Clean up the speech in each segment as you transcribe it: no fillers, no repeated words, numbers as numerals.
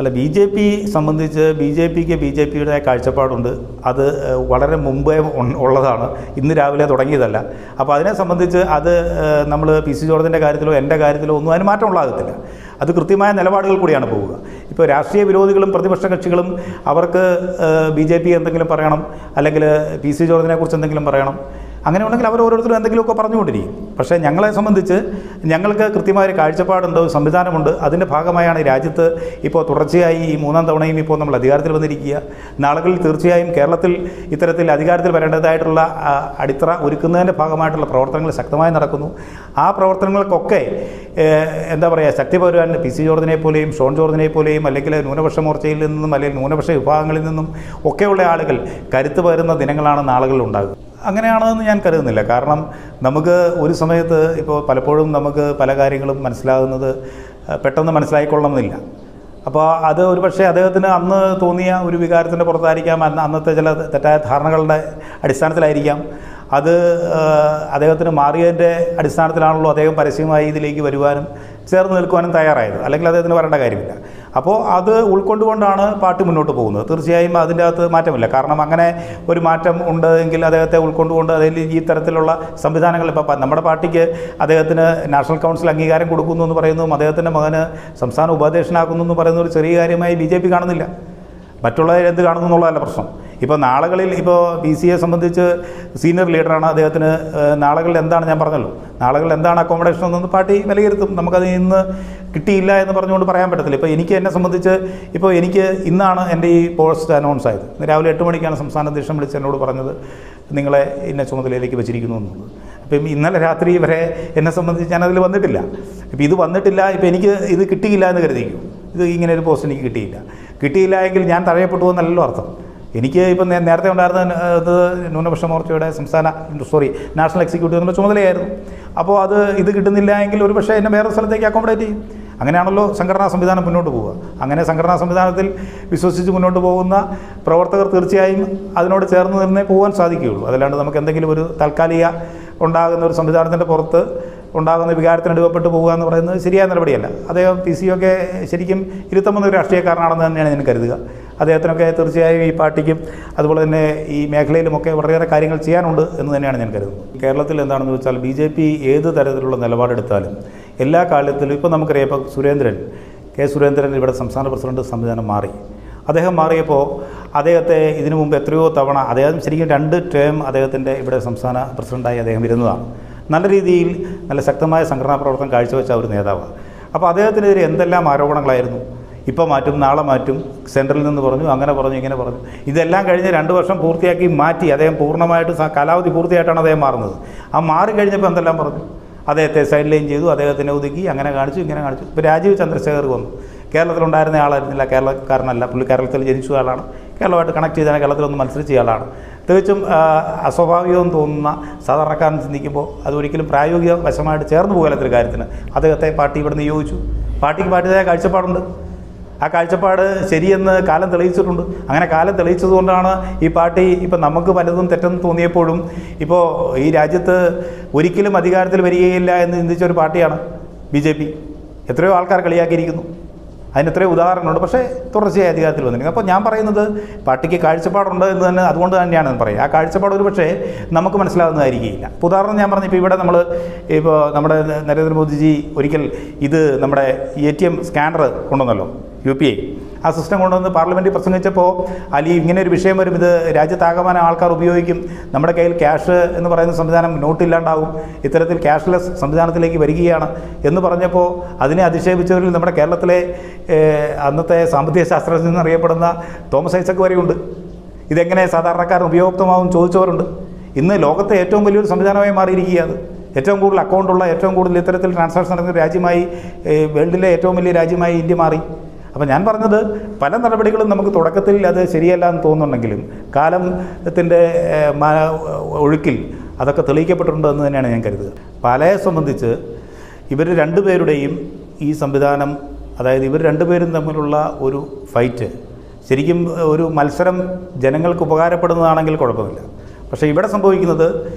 അല്ല, ബി.ജെ.പി സംബന്ധിച്ച് ബി.ജെ.പിയുടെ കാഴ്ചപ്പാടുണ്ട്. അത് വളരെ മുമ്പേ ഉള്ളതാണ്, ഇന്ന് രാവിലെ തുടങ്ങിയതല്ല. അപ്പോൾ അതിനെ സംബന്ധിച്ച് അത് നമ്മൾ പി.സി. ജോർജിൻ്റെ കാര്യത്തിലോ എൻ്റെ കാര്യത്തിലോ ഒന്നും അതിന് മാറ്റം ഉണ്ടാകത്തില്ല. അത് കൃത്യമായ നിലപാടുകൾ കൂടിയാണ് പോവുക. ഇപ്പോൾ രാഷ്ട്രീയ വിരോധികളും പ്രതിപക്ഷ കക്ഷികളും അവർക്ക് ബി.ജെ.പി എന്തെങ്കിലും പറയണം, അല്ലെങ്കിൽ പി.സി. ജോർജിനെ കുറിച്ച് എന്തെങ്കിലും പറയണം, അങ്ങനെ ഉണ്ടെങ്കിൽ അവർ ഓരോരുത്തരും എന്തെങ്കിലുമൊക്കെ പറഞ്ഞുകൊണ്ടിരിക്കും. പക്ഷേ ഞങ്ങളെ സംബന്ധിച്ച് ഞങ്ങൾക്ക് കൃത്യമായൊരു കാഴ്ചപ്പാടുണ്ട്, സംവിധാനമുണ്ട്. അതിൻ്റെ ഭാഗമായാണ് രാജ്യത്ത് ഇപ്പോൾ തുടർച്ചയായി ഈ മൂന്നാം തവണയും ഇപ്പോൾ നമ്മൾ അധികാരത്തിൽ വന്നിരിക്കുക. നാളുകളിൽ തീർച്ചയായും കേരളത്തിൽ ഇത്തരത്തിൽ അധികാരത്തിൽ വരേണ്ടതായിട്ടുള്ള അടിത്തറ ഒരുക്കുന്നതിൻ്റെ ഭാഗമായിട്ടുള്ള പ്രവർത്തനങ്ങൾ ശക്തമായി നടക്കുന്നു. ആ പ്രവർത്തനങ്ങൾക്കൊക്കെ എന്താ പറയുക, ശക്തി പകരുവാൻ പി.സി. ജോർജിനെ പോലെയും ഷോൺ ജോർജിനെ പോലെയും അല്ലെങ്കിൽ ന്യൂനപക്ഷ മോർച്ചയിൽ നിന്നും അല്ലെങ്കിൽ ന്യൂനപക്ഷ വിഭാഗങ്ങളിൽ നിന്നും ഒക്കെയുള്ള ആളുകൾ കരുത്ത് പകരുന്ന ദിനങ്ങളാണ് നാളുകളിൽ ഉണ്ടാകുക. അങ്ങനെയാണെന്ന് ഞാൻ കരുതുന്നില്ല. കാരണം നമുക്ക് ഒരു സമയത്ത് ഇപ്പോൾ പലപ്പോഴും നമുക്ക് പല കാര്യങ്ങളും മനസ്സിലാകുന്നത് പെട്ടെന്ന് മനസ്സിലായിക്കൊള്ളണമെന്നില്ല. അപ്പോൾ അത് ഒരു പക്ഷേ അദ്ദേഹത്തിന് അന്ന് തോന്നിയ ഒരു വികാരത്തിൻ്റെ പുറത്തായിരിക്കാം, അന്നത്തെ ചില തെറ്റായ ധാരണകളുടെ അടിസ്ഥാനത്തിലായിരിക്കാം. അത് അദ്ദേഹത്തിന് മാറിയതിൻ്റെ അടിസ്ഥാനത്തിലാണല്ലോ അദ്ദേഹം പരസ്യമായി ഇതിലേക്ക് വരുവാനും ചേർന്ന് നിൽക്കുവാനും തയ്യാറായത്. അല്ലെങ്കിൽ അദ്ദേഹത്തിന് വരേണ്ട കാര്യമില്ല. അപ്പോൾ അത് ഉൾക്കൊണ്ടുകൊണ്ടാണ് പാർട്ടി മുന്നോട്ട് പോകുന്നത്. തീർച്ചയായും അതിൻ്റെ അകത്ത് മാറ്റമില്ല. കാരണം അങ്ങനെ ഒരു മാറ്റം ഉണ്ട് എങ്കിൽ അദ്ദേഹത്തെ ഉൾക്കൊണ്ടുകൊണ്ട് അതിൽ ഈ തരത്തിലുള്ള സംവിധാനങ്ങൾ ഇപ്പോൾ നമ്മുടെ പാർട്ടിക്ക് അദ്ദേഹത്തിന് നാഷണൽ കൗൺസിൽ അംഗീകാരം കൊടുക്കുന്നു എന്ന് പറയുന്നതും അദ്ദേഹത്തിൻ്റെ മകന് സംസ്ഥാന ഉപാധ്യക്ഷനാക്കുന്നു എന്ന് പറയുന്ന ഒരു ചെറിയ കാര്യമായി ബി.ജെ.പി കാണുന്നില്ല. മറ്റുള്ളവരെന്ത് കാണുന്നു എന്നുള്ളതല്ല പ്രശ്നം. ഇപ്പോൾ നാളുകളിൽ ഇപ്പോൾ പി.സിയെ സംബന്ധിച്ച് സീനിയർ ലീഡറാണ്. അദ്ദേഹത്തിന് നാളുകളിൽ എന്താണ്, ഞാൻ പറഞ്ഞല്ലോ, നാളുകളിൽ എന്താണ് അക്കോമഡേഷൻ എന്നൊന്ന് പാർട്ടി വിലയിരുത്തും. നമുക്കത് ഇന്ന് കിട്ടിയില്ല എന്ന് പറഞ്ഞുകൊണ്ട് പറയാൻ പറ്റത്തില്ല. ഇപ്പോൾ എന്നെ സംബന്ധിച്ച് ഇപ്പോൾ എനിക്ക് ഇന്നാണ് എൻ്റെ ഈ പോസ്റ്റ് അനൗൺസ് ആയത്. രാവിലെ 8 മണിക്കാണ് സംസ്ഥാന അധ്യക്ഷൻ വിളിച്ച് എന്നോട് പറഞ്ഞത് നിങ്ങളെ ഇന്ന ചുമതലയിലേക്ക് വെച്ചിരിക്കുന്നു എന്നുള്ളത്. അപ്പം ഇന്നലെ രാത്രി വരെ എന്നെ സംബന്ധിച്ച് ഞാനതിൽ വന്നിട്ടില്ല. ഇപ്പോൾ ഇത് വന്നിട്ടില്ല, ഇപ്പോൾ എനിക്ക് ഇത് കിട്ടിയില്ല എന്ന് കരുതിക്കും. ഇത് ഇങ്ങനെ ഒരു പോസ്റ്റ് എനിക്ക് കിട്ടിയില്ല എങ്കിൽ ഞാൻ തഴയപ്പെട്ടു എന്നല്ലല്ലോ അർത്ഥം. എനിക്ക് ഇപ്പം നേരത്തെ ഉണ്ടായിരുന്ന ന്യൂനപക്ഷ മോർച്ചയുടെ നാഷണൽ എക്സിക്യൂട്ടീവിൻ്റെ ചുമതലയായിരുന്നു. അപ്പോൾ ഇത് കിട്ടുന്നില്ല എങ്കിൽ ഒരു പക്ഷേ എന്നെ വേറെ സ്ഥലത്തേക്ക് അക്കോമഡേറ്റ് ചെയ്യും. അങ്ങനെയാണല്ലോ സംഘടനാ സംവിധാനം മുന്നോട്ട് പോവുക. അങ്ങനെ സംഘടനാ സംവിധാനത്തിൽ വിശ്വസിച്ച് മുന്നോട്ട് പോകുന്ന പ്രവർത്തകർ തീർച്ചയായും അതിനോട് ചേർന്ന് നിന്നേ പോകാൻ സാധിക്കുകയുള്ളൂ. അതല്ലാണ്ട് നമുക്ക് എന്തെങ്കിലും ഒരു താൽക്കാലിക ഉണ്ടാകുന്ന ഒരു സംവിധാനത്തിൻ്റെ പുറത്ത് ഉണ്ടാകുന്ന വികാരത്തിന് അടിവപ്പെട്ട് പോകുക എന്ന് പറയുന്നത് ശരിയായ നടപടിയല്ല. അദ്ദേഹം പി.സിയൊക്കെ ശരിക്കും ഇരുത്തമെന്ന ഒരു രാഷ്ട്രീയക്കാരനാണെന്ന് തന്നെയാണ് ഞാൻ കരുതുക. അദ്ദേഹത്തിനൊക്കെ തീർച്ചയായും ഈ പാർട്ടിക്കും അതുപോലെ തന്നെ ഈ മേഖലയിലുമൊക്കെ വളരെയേറെ കാര്യങ്ങൾ ചെയ്യാനുണ്ട് എന്ന് തന്നെയാണ് ഞാൻ കരുതുന്നത്. കേരളത്തിൽ എന്താണെന്ന് വെച്ചാൽ ബി.ജെ.പി ഏത് തരത്തിലുള്ള നിലപാടെടുത്താലും എല്ലാ കാലത്തിലും ഇപ്പോൾ നമുക്കറിയാം, ഇപ്പോൾ കെ സുരേന്ദ്രൻ ഇവിടെ സംസ്ഥാന പ്രസിഡന്റ് സംവിധാനം മാറി. അദ്ദേഹം മാറിയപ്പോൾ അദ്ദേഹത്തെ ഇതിനു മുമ്പ് എത്രയോ തവണ അദ്ദേഹം ശരിക്കും 2 ടേം അദ്ദേഹത്തിൻ്റെ ഇവിടെ സംസ്ഥാന പ്രസിഡൻ്റായി അദ്ദേഹം ഇരുന്നതാണ്. നല്ല രീതിയിൽ നല്ല ശക്തമായ സംഘടനാ പ്രവർത്തനം കാഴ്ചവെച്ച ഒരു നേതാവാണ്. അപ്പോൾ അദ്ദേഹത്തിനെതിരെ എന്തെല്ലാം ആരോപണങ്ങളായിരുന്നു. ഇപ്പോൾ മാറ്റും, നാളെ മാറ്റും, സെൻട്രലിൽ നിന്ന് പറഞ്ഞു, അങ്ങനെ പറഞ്ഞു, ഇങ്ങനെ പറഞ്ഞു. ഇതെല്ലാം കഴിഞ്ഞ് 2 വർഷം പൂർത്തിയാക്കി മാറ്റി അദ്ദേഹം പൂർണ്ണമായിട്ട് കാലാവധി പൂർത്തിയായിട്ടാണ് അദ്ദേഹം മാറുന്നത്. ആ മാറിക്കഴിഞ്ഞപ്പോൾ എന്തെല്ലാം പറഞ്ഞു. അദ്ദേഹത്തെ സൈഡ് ലൈൻ ചെയ്തു, അദ്ദേഹത്തിനെ ഒതുക്കി, അങ്ങനെ കാണിച്ചു, ഇങ്ങനെ കാണിച്ചു. ഇപ്പോൾ രാജീവ് ചന്ദ്രശേഖർ വന്നു. കേരളത്തിലുണ്ടായിരുന്ന ആളായിരുന്നില്ല, കേരളക്കാരനല്ല, പുള്ളി കേരളത്തിൽ ജനിച്ച ആളാണ്, കേരളമായിട്ട് കണക്ട് ചെയ്താണ്, കേരളത്തിലൊന്ന് മത്സരിച്ച ആളാണ്. തികച്ചും അസ്വാഭാവികമെന്ന് തോന്നുന്ന സാധാരണക്കാരൻ ചിന്തിക്കുമ്പോൾ അതൊരിക്കലും പ്രായോഗിക വശമായിട്ട് ചേർന്ന് പോകാത്തൊരു കാര്യത്തിന് അദ്ദേഹത്തെ പാർട്ടി ഇവിടെ നിയോഗിച്ചു. പാർട്ടിക്ക് പാർട്ടിയുടേതായ കാഴ്ചപ്പാടുണ്ട്. ആ കാഴ്ചപ്പാട് ശരിയെന്ന് കാലം തെളിയിച്ചിട്ടുണ്ട്. അങ്ങനെ കാലം തെളിയിച്ചതുകൊണ്ടാണ് ഈ പാർട്ടി ഇപ്പം നമുക്ക് പലതും തെറ്റെന്ന് തോന്നിയപ്പോഴും ഇപ്പോൾ ഈ രാജ്യത്ത് ഒരിക്കലും അധികാരത്തിൽ വരികയില്ല എന്ന് ചിന്തിച്ച ഒരു പാർട്ടിയാണ് ബി.ജെ.പി. എത്രയോ ആൾക്കാർ കളിയാക്കിയിരിക്കുന്നു. അതിന് എത്രയോ ഉദാഹരണമുണ്ട്. പക്ഷേ തുടർച്ചയായി അധികാരത്തിൽ വന്നിരിക്കുന്നു. അപ്പോൾ ഞാൻ പറയുന്നത് പാർട്ടിക്ക് കാഴ്ചപ്പാടുണ്ട് എന്ന് തന്നെ അതുകൊണ്ട് തന്നെയാണ് പറയുക. ആ കാഴ്ചപ്പാട് ഒരു പക്ഷേ നമുക്ക് മനസ്സിലാകുന്നതായിരിക്കില്ല. ഇപ്പോൾ ഉദാഹരണം ഞാൻ പറഞ്ഞു, ഇപ്പോൾ ഇവിടെ നമ്മുടെ നരേന്ദ്രമോദിജി ഒരിക്കൽ നമ്മുടെ ATM സ്കാനർ കൊണ്ടുവന്നല്ലോ, UPI. ആ സിസ്റ്റം കൊണ്ടുവന്ന് പാർലമെൻറ്റിൽ പ്രസംഗിച്ചപ്പോൾ ഇങ്ങനെ ഒരു വിഷയം വരും, ഇത് രാജ്യത്താകമാനം ആൾക്കാർ ഉപയോഗിക്കും, നമ്മുടെ കയ്യിൽ ക്യാഷ് എന്ന് പറയുന്ന സംവിധാനം നോട്ടില്ലാണ്ടാവും, ഇത്തരത്തിൽ ക്യാഷ്ലെസ് സംവിധാനത്തിലേക്ക് വരികയാണ് എന്ന് പറഞ്ഞപ്പോൾ അതിനെ അധിക്ഷേപിച്ചവരിൽ നമ്മുടെ കേരളത്തിലെ അന്നത്തെ സാമ്പത്തിക ശാസ്ത്രജ്ഞൻ എന്നറിയപ്പെടുന്ന തോമസ് ഐസക് വരെയുണ്ട്. ഇതെങ്ങനെ സാധാരണക്കാരൻ ഉപയോക്തമാവും ചോദിച്ചവരുണ്ട്. ഇന്ന് ലോകത്തെ ഏറ്റവും വലിയൊരു സംവിധാനമായി മാറിയിരിക്കുകയാണ്. ഏറ്റവും കൂടുതൽ അക്കൗണ്ടുള്ള, ഏറ്റവും കൂടുതൽ ഇത്തരത്തിൽ ട്രാൻസാക്ഷൻ നടക്കുന്ന രാജ്യമായി, വേൾഡിലെ ഏറ്റവും വലിയ രാജ്യമായി ഇന്ത്യ മാറി. അപ്പോൾ ഞാൻ പറഞ്ഞത് പല നടപടികളും നമുക്ക് തുടക്കത്തിൽ അത് ശരിയല്ല എന്ന് തോന്നുന്നുണ്ടെങ്കിലും കാലത്തിൻ്റെ ഒഴുക്കിൽ അതൊക്കെ തെളിയിക്കപ്പെട്ടിട്ടുണ്ട് എന്ന് തന്നെയാണ് ഞാൻ കരുതുക. പാലായെ സംബന്ധിച്ച് ഇവർ രണ്ടുപേരുടെയും ഈ സംവിധാനം, അതായത് ഇവർ രണ്ടുപേരും തമ്മിലുള്ള ഒരു ഫൈറ്റ് ശരിക്കും ഒരു മത്സരം ജനങ്ങൾക്ക് ഉപകാരപ്പെടുന്നതാണെങ്കിൽ കുഴപ്പമില്ല. പക്ഷേ ഇവിടെ സംഭവിക്കുന്നത്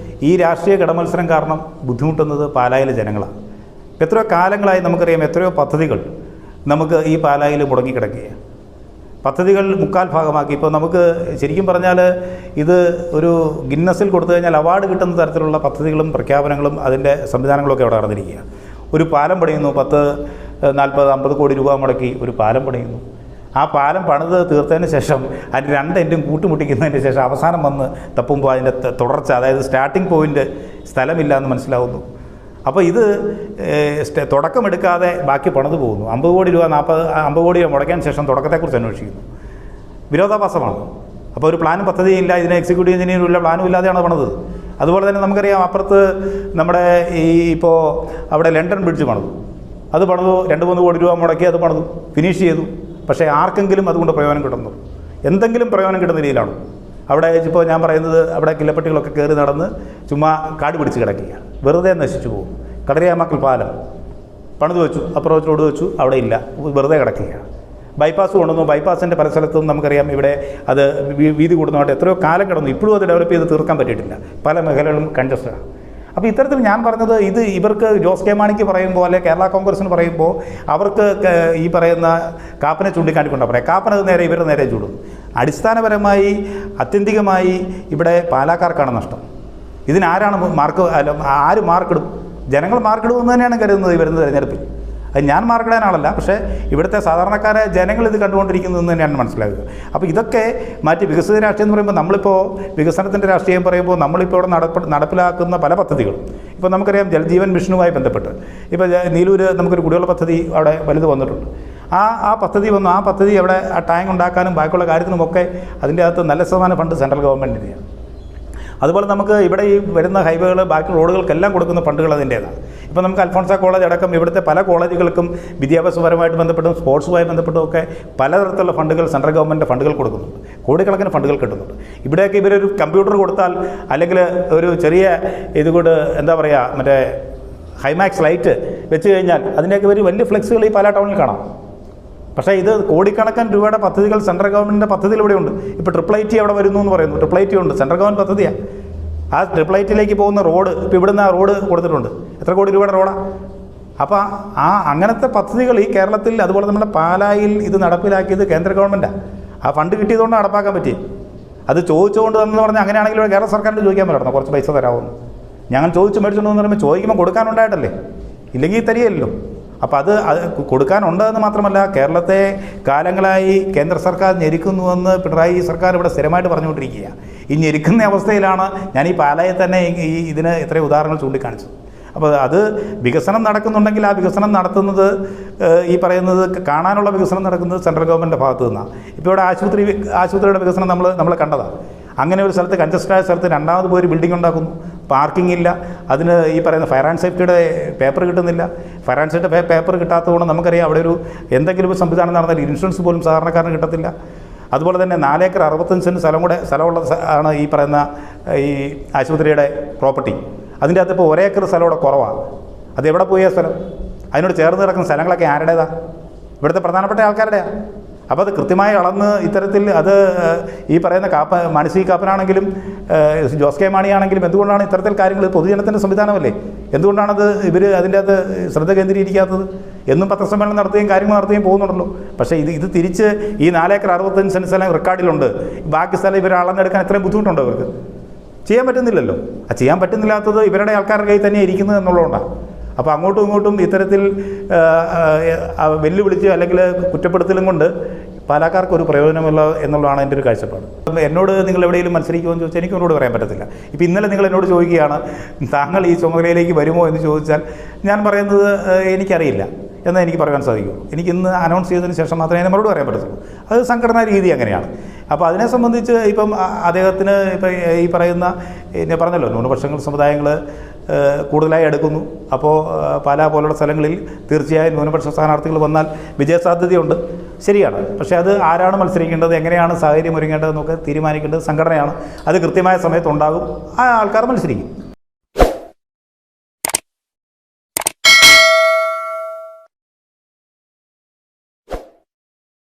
ഈ രാഷ്ട്രീയ കടമത്സരം കാരണം ബുദ്ധിമുട്ടുന്നത് പാലായിലെ ജനങ്ങളാണ്. എത്രയോ കാലങ്ങളായി നമുക്കറിയാം, എത്രയോ പദ്ധതികൾ നമുക്ക് ഈ പാലായിൽ മുടങ്ങിക്കിടക്കുകയാണ്. പദ്ധതികൾ മുക്കാൽ ഭാഗമാക്കി. ഇപ്പോൾ നമുക്ക് ശരിക്കും പറഞ്ഞാൽ ഇത് ഒരു ഗിന്നസിൽ കൊടുത്തു കഴിഞ്ഞാൽ അവാർഡ് കിട്ടുന്ന തരത്തിലുള്ള പദ്ധതികളും പ്രഖ്യാപനങ്ങളും അതിൻ്റെ സംവിധാനങ്ങളൊക്കെ അവിടെ നടന്നിരിക്കുക. ഒരു പാലം പണിയുന്നു, 40-50 കോടി രൂപ മുടക്കി ഒരു പാലം പണിയുന്നു. ആ പാലം പണിത് തീർത്തതിന് ശേഷം അതിന് 2 എൻഡും കൂട്ടിമുട്ടിക്കുന്നതിന് ശേഷം അവസാനം വന്ന് തപ്പുമ്പോൾ അതിൻ്റെ തുടർച്ച, അതായത് സ്റ്റാർട്ടിംഗ് പോയിൻ്റ് സ്ഥലമില്ല എന്ന് മനസ്സിലാവുന്നു. അപ്പോൾ ഇത് തുടക്കമെടുക്കാതെ ബാക്കി പണിത് പോകുന്നു. 50 കോടി രൂപ 50 കോടി രൂപ മുടക്കിയതിന് ശേഷം തുടക്കത്തെക്കുറിച്ച് അന്വേഷിക്കുന്നു. വിരോധാഭാസമാണ്. അപ്പോൾ ഒരു പ്ലാനും പദ്ധതിയും ഇല്ല, ഇതിന് എക്സിക്യൂട്ടീവ് എഞ്ചിനീയറും പ്ലാനും ഇല്ലാതെയാണ് പണിത്. അതുപോലെ തന്നെ നമുക്കറിയാം, അപ്പുറത്ത് നമ്മുടെ ഇപ്പോൾ അവിടെ ലണ്ടൻ ബ്രിഡ്ജ് പണിതു. അത് പണിതു 2-3 കോടി രൂപ മുടക്കി അത് പണിതു, ഫിനിഷ് ചെയ്തു. പക്ഷേ ആർക്കെങ്കിലും അതുകൊണ്ട് പ്രയോജനം കിട്ടുന്നു? എന്തെങ്കിലും പ്രയോജനം കിട്ടുന്ന രീതിയിലാണ് അവിടെ. ഇപ്പോൾ ഞാൻ പറയുന്നത്, അവിടെ കില്ലപ്പട്ടികളൊക്കെ കയറി നടന്ന് ചുമ്മാ കാട് പിടിച്ച് കിടക്കുക, വെറുതെ നശിച്ചു പോകും. കടരിയാമക്കൽ പാലം പണിത് വെച്ചു, അപ്രോച്ച് റോഡ് വെച്ചു, അവിടെ ഇല്ല, വെറുതെ കിടക്കുകയാണ്. ബൈപ്പാസ് കൊണ്ടുവന്നു, ബൈപ്പാസിൻ്റെ പല സ്ഥലത്തും നമുക്കറിയാം ഇവിടെ അത് വീതി കൂടുന്നതായിട്ട് എത്രയോ കാലം കിടന്നു, ഇപ്പോഴും അത് ഡെവലപ്പ് ചെയ്ത് തീർക്കാൻ പറ്റിയിട്ടില്ല. പല മേഖലകളും കൺജസ്റ്റഡാണ്. അപ്പോൾ ഇത്തരത്തിൽ ഞാൻ പറഞ്ഞത്, ഇത് ഇവർക്ക് ജോസ് കെ മാണിക്ക് പറയുമ്പോൾ അല്ലെങ്കിൽ കേരള കോൺഗ്രസ്സിന് പറയുമ്പോൾ അവർക്ക് ഈ പറയുന്ന കാപ്പനെ ചൂണ്ടിക്കാണിക്കൊണ്ടാണ് പറയാം. കാപ്പനത് നേരെ ഇവരുടെ നേരെ ചൂടും. അടിസ്ഥാനപരമായി ആത്യന്തികമായി ഇവിടെ പാലാക്കാർക്കാണ് നഷ്ടം. ഇതിനാരാണ് ആര് മാർക്കിടും? ജനങ്ങൾ മാർക്കിടുമെന്ന് തന്നെയാണ് കരുതുന്നത് ഈ വരുന്ന തെരഞ്ഞെടുപ്പിൽ. അത് ഞാൻ മാർക്കിടാൻ ആളല്ല, പക്ഷേ ഇവിടുത്തെ സാധാരണക്കാരെ ജനങ്ങൾ ഇത് കണ്ടുകൊണ്ടിരിക്കുന്നതെന്ന് തന്നെയാണ് മനസ്സിലാക്കുക. അപ്പോൾ ഇതൊക്കെ മാറ്റി വികസിത രാഷ്ട്രീയം എന്ന് പറയുമ്പോൾ, നമ്മളിപ്പോൾ വികസനത്തിൻ്റെ രാഷ്ട്രീയം പറയുമ്പോൾ നമ്മളിപ്പോൾ ഇവിടെ നടപ്പിലാക്കുന്ന പല പദ്ധതികളും, ഇപ്പോൾ നമുക്കറിയാം ജൽജീവൻ മിഷനുമായി ബന്ധപ്പെട്ട് ഇപ്പോൾ നീലൂര് നമുക്കൊരു കുടിവെള്ള പദ്ധതി അവിടെ വലുത് വന്നിട്ടുണ്ട്. ആ പദ്ധതി വന്നു. ആ പദ്ധതി അവിടെ ആ ടാങ്ക് ഉണ്ടാക്കാനും ബാക്കിയുള്ള കാര്യത്തിനുമൊക്കെ അതിൻ്റെ അകത്ത് നല്ല ശതമാനം ഫണ്ട് സെൻട്രൽ ഗവൺമെൻറ്റിൻ്റെയാണ്. അതുപോലെ നമുക്ക് ഇവിടെ ഈ വരുന്ന ഹൈവേകൾ, ബാക്കി റോഡുകൾക്കെല്ലാം കൊടുക്കുന്ന ഫണ്ടുകൾ അതിൻ്റേതാണ്. ഇപ്പോൾ നമുക്ക് അൽഫോൺസ കോളേജ് അടക്കം ഇവിടുത്തെ പല കോളേജുകൾക്കും വിദ്യാഭ്യാസപരമായിട്ട് ബന്ധപ്പെട്ടും സ്പോർട്സുമായി ബന്ധപ്പെട്ടും ഒക്കെ പലതരത്തിലുള്ള ഫണ്ടുകൾ സെൻട്രൽ ഗവൺമെൻറ് ഫണ്ടുകൾ കൊടുക്കുന്നുണ്ട്. കോടിക്കണക്കിന് ഫണ്ടുകൾ കിട്ടുന്നുണ്ട്. ഇവിടെയൊക്കെ ഇവരൊരു കമ്പ്യൂട്ടർ കൊടുത്താൽ, അല്ലെങ്കിൽ ഒരു ചെറിയ ഇതുകൊണ്ട് എന്താ പറയുക, മറ്റേ ഹൈമാക്സ് ലൈറ്റ് വെച്ച് കഴിഞ്ഞാൽ അതിൻ്റെയൊക്കെ ഒരു വലിയ ഫ്ലെക്സുകൾ ഈ പാലാ ടൗണിൽ കാണാം. പക്ഷേ ഇത് കോടിക്കണക്കിന് രൂപയുടെ പദ്ധതികൾ സെൻട്രൽ ഗവൺമെൻറ്റിൻ്റെ പദ്ധതികൾ ഇവിടെയുണ്ട്. ഇപ്പോൾ ട്രിപ്പിൾ ഐ അവിടെ വരുന്നു എന്ന് പറയുന്നു. ട്രിപ്പിൾ ഐ ഉണ്ട്, സെൻട്രൽ ഗവൺമെൻറ് പദ്ധതിയാണ്. ആ ട്രിപ്പിൾ ഐറ്റിലേക്ക് പോകുന്ന റോഡ് ഇപ്പോൾ ഇവിടുന്ന് ആ റോഡ് കൊടുത്തിട്ടുണ്ട്. എത്ര കോടി രൂപയുടെ റോഡാണ്? അപ്പോൾ അങ്ങനത്തെ പദ്ധതികൾ ഈ കേരളത്തിൽ, അതുപോലെ നമ്മുടെ പാലായിൽ ഇത് നടപ്പിലാക്കിയത് കേന്ദ്ര ഗവൺമെൻറ്റാണ്. ആ ഫണ്ട് കിട്ടിയതുകൊണ്ട് നടപ്പാക്കാൻ പറ്റി. അത് ചോദിച്ചുകൊണ്ട് തന്നെന്ന് പറഞ്ഞാൽ അങ്ങനെയാണെങ്കിൽ കേരള സർക്കാരിൻ്റെ ചോദിക്കാൻ പറ്റണം, കുറച്ച് പൈസ തരാമെന്ന്. ഞങ്ങൾ ചോദിച്ചു മേടിച്ചുകൊണ്ടെന്ന് പറയുമ്പോൾ ചോദിക്കുമ്പോൾ കൊടുക്കാനുണ്ടായിട്ടല്ലേ, ഇല്ലെങ്കിൽ തരികയല്ലോ. അപ്പോൾ അത് കൊടുക്കാനുണ്ടെന്ന് മാത്രമല്ല, കേരളത്തെ കാലങ്ങളായി കേന്ദ്ര സർക്കാർ ഞെരുക്കുന്നുവെന്ന് പിണറായി സർക്കാർ ഇവിടെ സ്ഥിരമായിട്ട് പറഞ്ഞുകൊണ്ടിരിക്കുക. ഈ ഞെരുക്കുന്ന അവസ്ഥയിലാണ് ഞാൻ ഈ പാലായിൽ തന്നെ ഇതിന് ഇത്രയും ഉദാഹരണങ്ങൾ ചൂണ്ടിക്കാണിച്ചത്. അപ്പോൾ അത് വികസനം നടക്കുന്നുണ്ടെങ്കിൽ ആ വികസനം നടത്തുന്നത്, ഈ പറയുന്നത് കാണാനുള്ള വികസനം നടക്കുന്നത് സെൻട്രൽ ഗവൺമെൻറ്റിൻ്റെ ഭാഗത്തു നിന്നാണ്. ഇപ്പോൾ ഇവിടെ ആശുപത്രിയുടെ വികസനം നമ്മൾ കണ്ടതാണ്. അങ്ങനെ ഒരു സ്ഥലത്ത്, കൺജസ്റ്റഡായ സ്ഥലത്ത് രണ്ടാമത് പോയി ഒരു ബിൽഡിംഗ് ഉണ്ടാക്കുന്നു, പാർക്കിംഗ് ഇല്ല, അതിന് ഈ പറയുന്ന ഫയർ ആൻഡ് സേഫ്റ്റിയുടെ പേപ്പർ കിട്ടുന്നില്ല. ഫയർ ആൻഡ് സേഫ്റ്റി പേപ്പർ കിട്ടാത്തതുകൊണ്ട് നമുക്കറിയാം അവിടെ ഒരു എന്തെങ്കിലും ഒരു സംവിധാനം നടന്നാൽ ഇൻഷുറൻസ് പോലും സാധാരണക്കാരന് കിട്ടത്തില്ല. അതുപോലെ തന്നെ 4 ഏക്കർ 65 സെൻറ്റ് സ്ഥലമുള്ള ആണ് ഈ പറയുന്ന ഈ ആശുപത്രിയുടെ പ്രോപ്പർട്ടി. അതിൻ്റെ അകത്ത് ഇപ്പോൾ 1 ഏക്കർ സ്ഥലം ഇവിടെ കുറവാണ്. അത് എവിടെ പോയി ആ സ്ഥലം? അതിനോട് ചേർന്ന് കിടക്കുന്ന സ്ഥലങ്ങളൊക്കെ ആരുടേതാണ്? ഇവിടുത്തെ പ്രധാനപ്പെട്ട ആൾക്കാരുടെയാണ്. അപ്പോൾ അത് കൃത്യമായി അളന്ന് ഇത്തരത്തിൽ അത് ഈ പറയുന്ന മാനസി കാപ്പനാണെങ്കിലും ജോസ് കെ മാണിയാണെങ്കിലും എന്തുകൊണ്ടാണ് ഇത്തരത്തിൽ കാര്യങ്ങൾ? പൊതുജനത്തിൻ്റെ സംവിധാനമല്ലേ, എന്തുകൊണ്ടാണത് ഇവർ അതിൻ്റെ അകത്ത് ശ്രദ്ധ കേന്ദ്രീകരിക്കാത്തത്? എന്നും പത്രസമ്മേളനം നടത്തുകയും കാര്യങ്ങൾ നടത്തുകയും പോകുന്നുണ്ടല്ലോ. പക്ഷേ ഇത് തിരിച്ച് ഈ 4 ഏക്കർ 65 സെൻറ്റ് സ്ഥലം റെക്കോർഡിലുണ്ട്, ബാക്കി സ്ഥലം ഇവർ അളന്നെടുക്കാൻ എത്രയും ബുദ്ധിമുട്ടുണ്ടോ ഇവർക്ക്? ചെയ്യാൻ പറ്റുന്നില്ലല്ലോ. ആ ചെയ്യാൻ പറ്റുന്നില്ലാത്തത് ഇവരുടെ ആൾക്കാരുടെ കയ്യിൽ തന്നെ ഇരിക്കുന്നത് എന്നുള്ളതുകൊണ്ടാണ്. അപ്പോൾ അങ്ങോട്ടും ഇങ്ങോട്ടും ഇത്തരത്തിൽ വെല്ലുവിളിച്ച് അല്ലെങ്കിൽ കുറ്റപ്പെടുത്തലും കൊണ്ട് പാലക്കാർക്ക് ഒരു പ്രയോജനമില്ല എന്നുള്ളതാണ് എൻ്റെ ഒരു കാഴ്ചപ്പാട്. എന്നോട് നിങ്ങൾ എവിടെയെങ്കിലും മത്സരിക്കുമെന്ന് ചോദിച്ചാൽ എനിക്ക് എന്നോട് പറയാൻ പറ്റത്തില്ല. ഇപ്പോൾ ഇന്നലെ നിങ്ങൾ എന്നോട് ചോദിക്കുകയാണ് താങ്കൾ ഈ ചുമതലയിലേക്ക് വരുമോ എന്ന് ചോദിച്ചാൽ ഞാൻ പറയുന്നത് എനിക്കറിയില്ല എന്നാൽ എനിക്ക് പറയാൻ സാധിക്കുള്ളൂ. എനിക്ക് ഇന്ന് അനൗൺസ് ചെയ്തതിന് ശേഷം മാത്രമേ നമ്മളോട് പറയാൻ പറ്റത്തുള്ളൂ. അത് സംഘടനാ രീതി അങ്ങനെയാണ്. അപ്പോൾ അതിനെ സംബന്ധിച്ച് ഇപ്പം അദ്ദേഹത്തിന് ഇപ്പം ഈ പറയുന്ന ഞാൻ പറഞ്ഞല്ലോ ന്യൂനപക്ഷങ്ങൾ സമുദായങ്ങൾ കൂടുതലായി എടുക്കുന്നു. അപ്പോൾ പാലാ പോലുള്ള സ്ഥലങ്ങളിൽ തീർച്ചയായും ന്യൂനപക്ഷ സ്ഥാനാർത്ഥികൾ വന്നാൽ വിജയസാധ്യതയുണ്ട്, ശരിയാണ്. പക്ഷേ അത് ആരാണ് മത്സരിക്കേണ്ടത്, എങ്ങനെയാണ് സാഹചര്യം ഒരുങ്ങേണ്ടതെന്നൊക്കെ തീരുമാനിക്കേണ്ടത് സംഘടനയാണ്. അത് കൃത്യമായ സമയത്തുണ്ടാകും, ആ ആൾക്കാർ മത്സരിക്കും.